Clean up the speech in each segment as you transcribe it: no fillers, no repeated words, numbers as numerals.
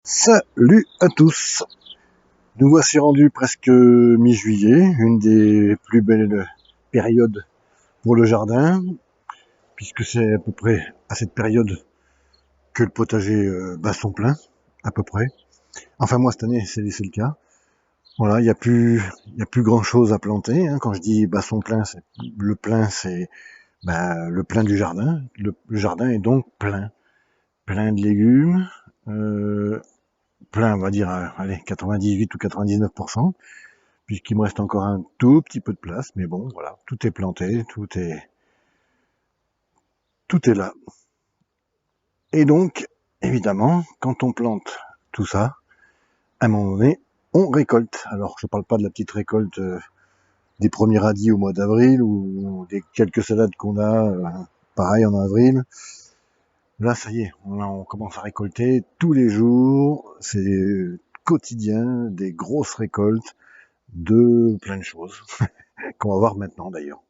Salut à tous. Nous voici rendus presque mi-juillet, une des plus belles périodes pour le jardin, puisque c'est à peu près à cette période que le potager bat son plein, à peu près. Enfin moi cette année c'est le cas. Voilà, il y a plus grand chose à planter. Hein. Quand je dis bat son plein, le plein c'est le plein du jardin. Le jardin est donc plein de légumes. Plein, on va dire, allez, 98 ou 99%, puisqu'il me reste encore un tout petit peu de place, mais bon, voilà, tout est planté, tout est là. Et donc, évidemment, quand on plante tout ça, à un moment donné, on récolte. Alors, je parle pas de la petite récolte des premiers radis au mois d'avril, ou des quelques salades qu'on a, pareil en avril. Là, ça y est, on commence à récolter tous les jours, c'est quotidien, des grosses récoltes de plein de choses, qu'on va voir maintenant d'ailleurs.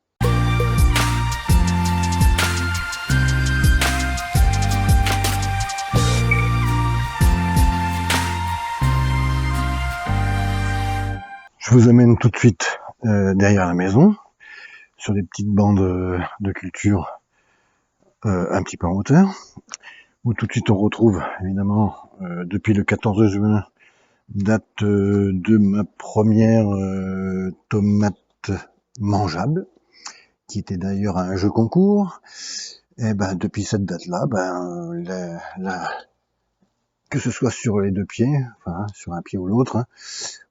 Je vous amène tout de suite derrière la maison, sur des petites bandes de culture un petit peu en hauteur, où tout de suite on retrouve évidemment depuis le 14 juin, date de ma première tomate mangeable, qui était d'ailleurs un jeu concours. Et ben depuis cette date-là, que ce soit sur les deux pieds, enfin sur un pied ou l'autre, hein,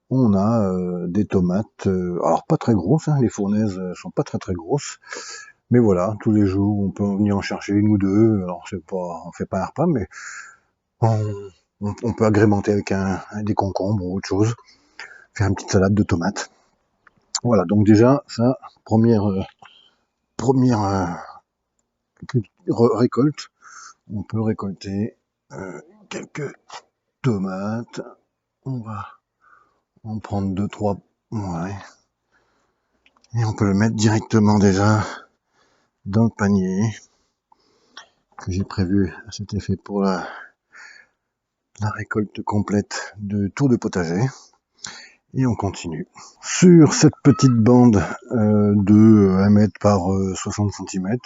on a des tomates, alors pas très grosses, hein, les fournaises sont pas très grosses, mais voilà, tous les jours on peut venir en chercher une ou deux. Alors on fait pas un repas, mais on peut agrémenter avec des concombres ou autre chose, faire une petite salade de tomates. Voilà, donc déjà ça, première récolte, on peut récolter quelques tomates. On va en prendre 2-3, ouais. Et on peut le mettre directement déjà dans le panier que j'ai prévu à cet effet pour la récolte complète de tour de potager. Et on continue. Sur cette petite bande de 1 mètre par 60 cm,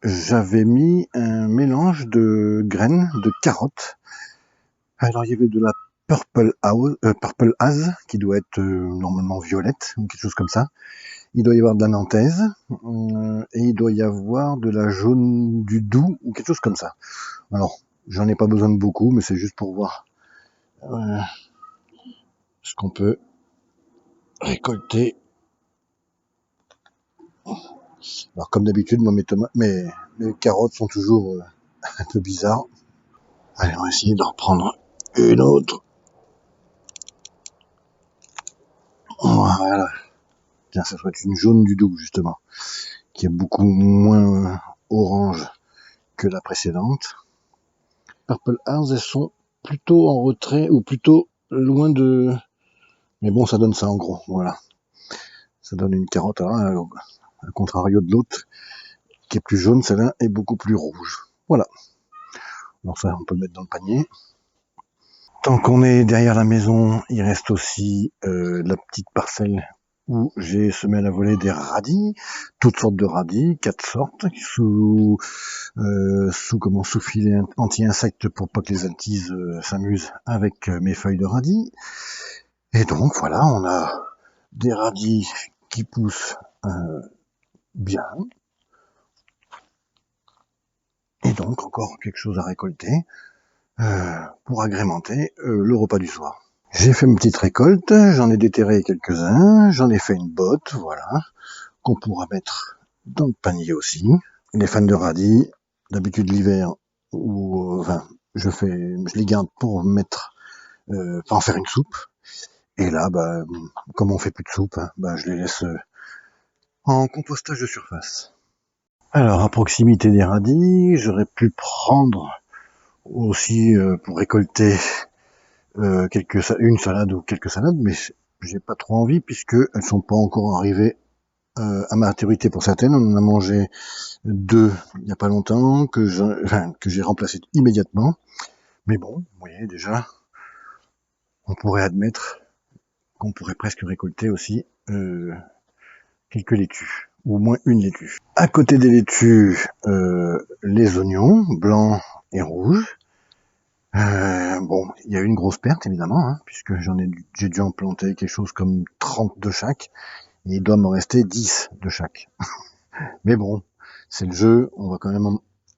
j'avais mis un mélange de graines de carottes. Alors il y avait de la Purple Haze, qui doit être normalement violette, ou quelque chose comme ça. Il doit y avoir de la nantaise, et il doit y avoir de la jaune du Doubs, ou quelque chose comme ça. Alors, j'en ai pas besoin de beaucoup, mais c'est juste pour voir ce qu'on peut récolter. Alors, comme d'habitude, moi, mes carottes sont toujours un peu bizarres. Allez, on va essayer d'en reprendre une autre. Voilà. Tiens, ça doit être une jaune du Doubs, justement, qui est beaucoup moins orange que la précédente. Purple Hearts, elles sont plutôt en retrait, ou plutôt loin de... Mais bon, ça donne ça en gros, voilà. Ça donne une carotte, alors, à contrario de l'autre, qui est plus jaune, celle-là est beaucoup plus rouge. Voilà. Alors ça, on peut le mettre dans le panier. Tant qu'on est derrière la maison, il reste aussi la petite parcelle où j'ai semé à la volée des radis, toutes sortes de radis, 4 sortes, sous filet anti-insectes pour pas que les altises s'amusent avec mes feuilles de radis. Et donc voilà, on a des radis qui poussent bien. Et donc encore quelque chose à récolter pour agrémenter le repas du soir. J'ai fait une petite récolte, j'en ai déterré quelques-uns, j'en ai fait une botte, voilà, qu'on pourra mettre dans le panier aussi. Les fans de radis, d'habitude l'hiver, je les garde pour en faire une soupe. Et là, comme on fait plus de soupe, je les laisse en compostage de surface. Alors, à proximité des radis, j'aurais pu prendre aussi pour récolter une salade ou quelques salades, mais j'ai pas trop envie puisque elles sont pas encore arrivées à maturité pour certaines. On en a mangé 2 il y a pas longtemps que j'ai remplacé immédiatement Mais bon, vous voyez déjà, on pourrait admettre qu'on pourrait presque récolter aussi quelques laitues, ou au moins une laitue. À côté des laitues, les oignons blancs et rouges. Bon, il y a eu une grosse perte évidemment, hein, puisque j'ai dû en planter quelque chose comme 30 de chaque, et il doit me rester 10 de chaque. Mais bon, c'est le jeu, on va quand même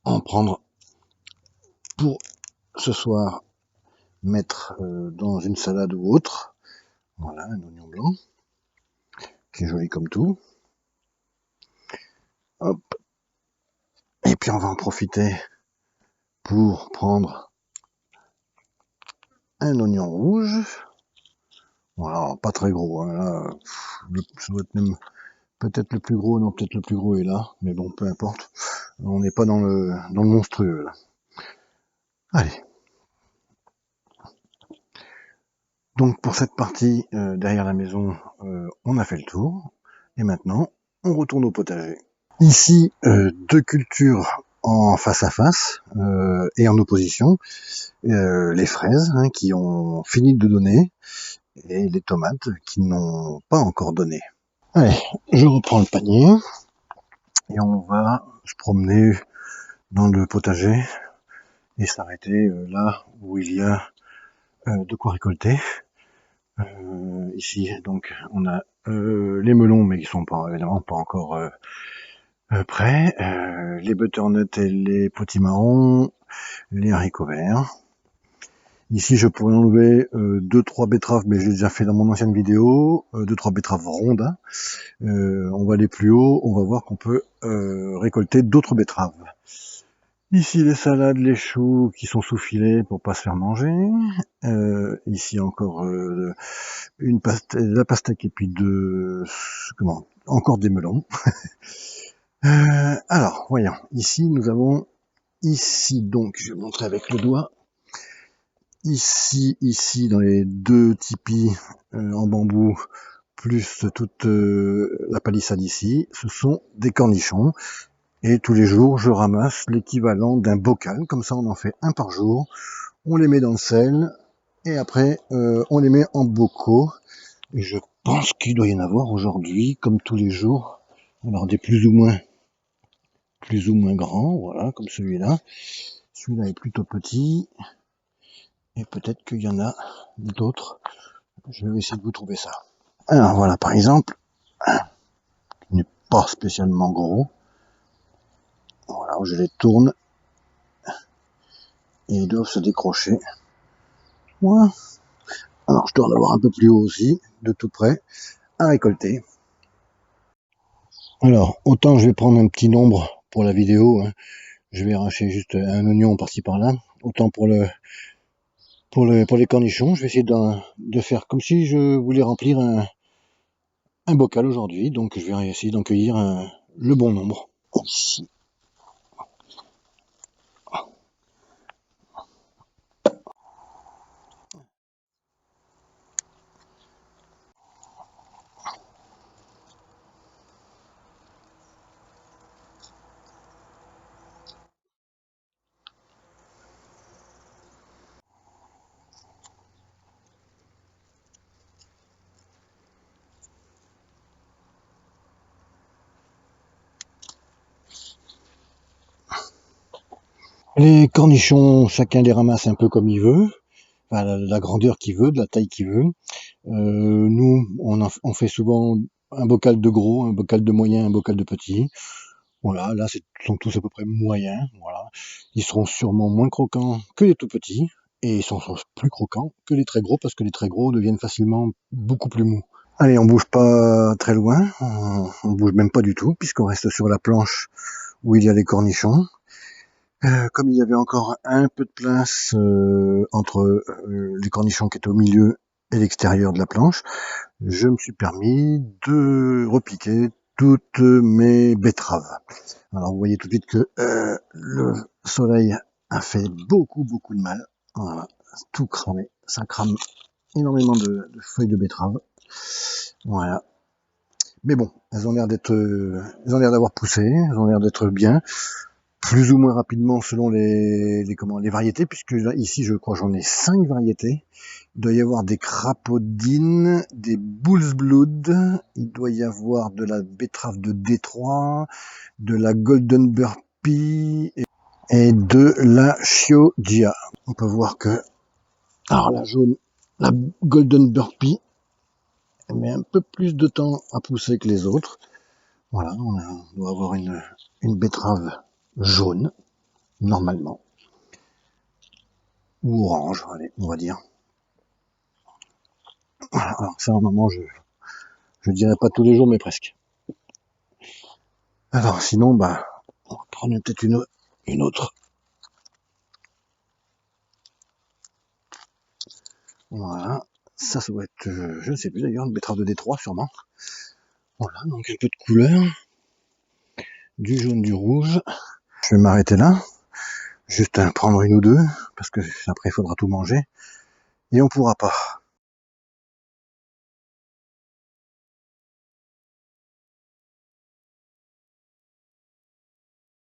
en prendre pour ce soir, mettre dans une salade ou autre. Voilà, un oignon blanc, qui est joli comme tout. Hop. Et puis on va en profiter pour prendre un oignon rouge. Voilà, pas très gros, hein, là, ça doit être même peut-être le plus gros, non, peut-être le plus gros est là, mais bon, peu importe. On n'est pas dans le monstrueux, là. Allez. Donc pour cette partie derrière la maison, on a fait le tour. Et maintenant, on retourne au potager. Ici, deux cultures en face à face et en opposition. Les fraises hein, qui ont fini de donner et les tomates qui n'ont pas encore donné. Allez, je reprends le panier et on va se promener dans le potager et s'arrêter là où il y a de quoi récolter. Ici, donc, on a les melons, mais qui sont pas évidemment pas encore prêts. Les butternuts et les potimarrons, les haricots verts. Ici, je pourrais enlever 2-3 betteraves, mais j'ai déjà fait dans mon ancienne vidéo, 2-3 betteraves rondes. On va aller plus haut, on va voir qu'on peut récolter d'autres betteraves. Ici, les salades, les choux qui sont sous filet pour pas se faire manger. Ici encore la pastèque et puis encore des melons. Alors, voyons. Ici, nous avons donc, je vais montrer avec le doigt. Ici, dans les deux tipis en bambou, plus toute la palissade ici, ce sont des cornichons. Et tous les jours, je ramasse l'équivalent d'un bocal. Comme ça, on en fait un par jour. On les met dans le sel. Et après, on les met en bocaux. Et je pense qu'il doit y en avoir aujourd'hui, comme tous les jours. Alors, des plus ou moins grands, voilà, comme celui-là. Celui-là est plutôt petit. Et peut-être qu'il y en a d'autres. Je vais essayer de vous trouver ça. Alors voilà, par exemple, il n'est pas spécialement gros. Voilà, je les tourne et ils doivent se décrocher. Voilà. Alors je dois en avoir un peu plus haut aussi, de tout près, à récolter. Alors, autant je vais prendre un petit nombre pour la vidéo, hein. Je vais arracher juste un oignon par-ci par-là. Autant pour les cornichons, je vais essayer de faire comme si je voulais remplir un bocal aujourd'hui. Donc je vais essayer d'en cueillir le bon nombre. Ici. Les cornichons, chacun les ramasse un peu comme il veut, enfin, la grandeur qu'il veut, de la taille qu'il veut. Nous, on fait souvent un bocal de gros, un bocal de moyen, un bocal de petit. Voilà, là, ils sont tous à peu près moyens. Voilà, ils seront sûrement moins croquants que les tout petits, et ils sont plus croquants que les très gros, parce que les très gros deviennent facilement beaucoup plus mous. Allez, on bouge pas très loin, on bouge même pas du tout, puisqu'on reste sur la planche où il y a les cornichons. Comme il y avait encore un peu de place entre les cornichons qui étaient au milieu et l'extérieur de la planche, je me suis permis de repiquer toutes mes betteraves. Alors vous voyez tout de suite que le soleil a fait beaucoup de mal. Voilà, tout cramé, ça crame énormément de feuilles de betterave. Voilà. Mais bon, elles ont l'air d'avoir poussé, elles ont l'air d'être bien. plus ou moins rapidement selon les variétés, puisque là, ici je crois j'en ai 5 variétés. Il doit y avoir des crapaudines, des bull's blood, il doit y avoir de la betterave de Détroit, de la golden burpee et de la chioggia. On peut voir que, alors la jaune, la golden burpee, elle met un peu plus de temps à pousser que les autres. Voilà, on doit avoir une betterave jaune, normalement. Ou orange, allez, on va dire. Voilà, alors ça, normalement, je dirais pas tous les jours, mais presque. Alors, sinon, bah, on va prendre peut-être une autre. Voilà, ça doit être, je ne sais plus d'ailleurs, une betterave de Détroit, sûrement. Voilà, donc un peu de couleur, du jaune, du rouge. Je vais m'arrêter là, juste prendre une ou deux, parce que après, il faudra tout manger, et on pourra pas.